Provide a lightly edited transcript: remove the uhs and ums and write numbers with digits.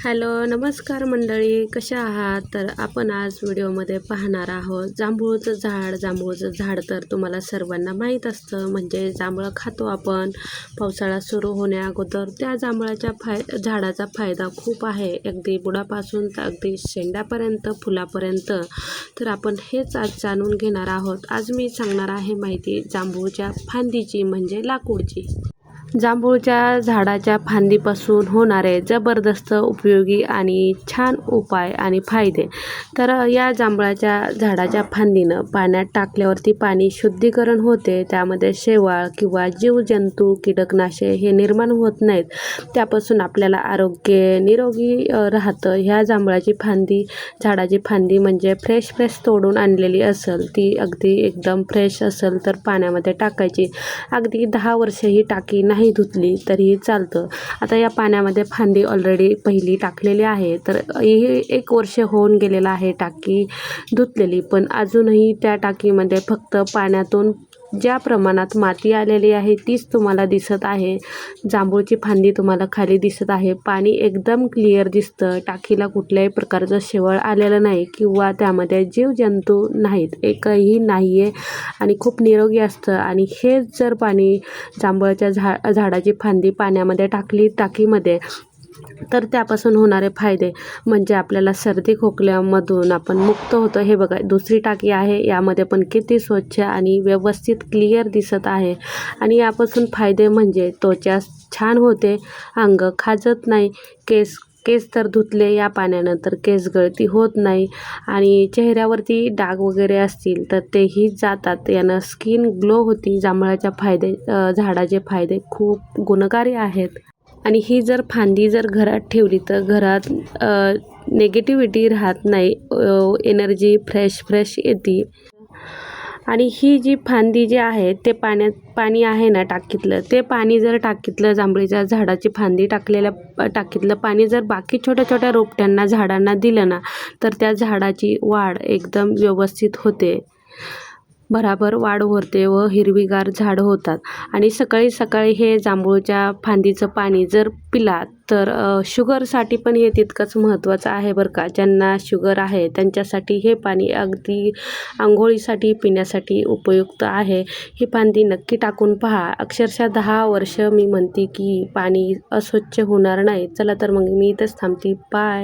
Hello नमस्कार मंडळी, कशा आहात? तर आपण आज व्हिडिओमध्ये पाहणार आहोत जांभूळचं झाड तर तुम्हाला सर्वांना माहीत असतं, म्हणजे जांभळं खातो आपण पावसाळा सुरू होण्या अगोदर. त्या जांभळाच्या झाडाचा फायदा खूप आहे, अगदी बुडापासून तर अगदी शेंड्यापर्यंत, फुलापर्यंत. तर आपण हेच आज जाणून घेणार आहोत. आज मी सांगणार आहे माहिती जांभूळच्या फांदीची, म्हणजे लाकूडची. जांभूळच्या झाडाच्या फांदीपासून होणारे जबरदस्त उपयोगी आणि छान उपाय आणि फायदे. तर या जांभळाच्या झाडाच्या फांदीनं पाण्यात टाकल्यावरती पाणी शुद्धीकरण होते, त्यामध्ये शेवाळ किंवा जीवजंतू, कीटकनाशके हे निर्माण होत नाहीत, त्यापासून आपल्याला आरोग्य निरोगी राहतं. ह्या जांभळाची झाडाची फांदी म्हणजे फ्रेश तोडून आणलेली असेल, ती अगदी एकदम फ्रेश असेल तर पाण्यामध्ये टाकायची. अगदी 10 वर्ष ही टाकी नाही धुतली तरीही चालतं. आता या पाण्यामध्ये फांदी ऑलरेडी पहिली टाकलेली आहे, तर ही 1 वर्ष होऊन गेलेलं आहे टाकी धुतलेली, पण अजूनही त्या टाकीमध्ये फक्त पाण्यातून ज्या प्रमाणात माती आलेली आहे तीच तुम्हाला दिसत आहे. जांभूळची फांदी तुम्हाला खाली दिसत आहे. पाणी एकदम क्लिअर दिसतं. टाकीला कुठल्याही प्रकारचं शेवाळ आलेलं नाही किंवा त्यामध्ये जीवजंतू नाहीत, एकही नाही आहे आणि खूप निरोगी असतं. आणि हेच जर पाणी जांभळाच्या झाडाची फांदी पाण्यामध्ये टाकली टाकीमध्ये, तर त्यापासून होणारे फायदे म्हणजे आपल्याला सर्दी खोकल्यामधून आपण मुक्त होतो. हे बघा, दुसरी टाकी आहे, यामध्ये पण किती स्वच्छ आणि व्यवस्थित क्लिअर दिसत आहे. आणि यापासून फायदे म्हणजे त्वचा छान होते, अंग खाजत नाही, केस तर धुतले या पाण्यानं तर केस गळती होत नाही, आणि चेहऱ्यावरती डाग वगैरे असतील तर तेही जातात. यानं स्किन ग्लो होती. जांभळाच्या झाडाचे फायदे खूप गुणकारी आहेत. आणि ही जर फांदी घरात ठेवली तर घरात निगेटिव्हिटी राहत नाही, एनर्जी फ्रेश येते. आणि ही जी फांदी जी आहे ते पाणी आहे ना टाकीतलं, ते पाणी जर टाकीतलं जांभळीच्या झाडाची फांदी टाकीतलं पाणी जर बाकी छोट्या रोपट्यांना, झाडांना दिलं ना, तर त्या झाडाची वाढ एकदम व्यवस्थित होते, भराभर वाढ होते व हिरवीगार झाडं होतात. आणि सकाळी हे जांभूळच्या फांदीचं पाणी जर पिला तर शुगरसाठी पण हे तितकंच महत्त्वाचं आहे बरं का. ज्यांना शुगर आहे त्यांच्यासाठी हे पाणी अगदी अंघोळीसाठी, पिण्यासाठी उपयुक्त आहे. ही फांदी नक्की टाकून पहा. अक्षरशः 10 वर्ष मी म्हणते की पाणी अस्वच्छ होणार नाही. चला तर मग मी इथंच थांबते. बाय.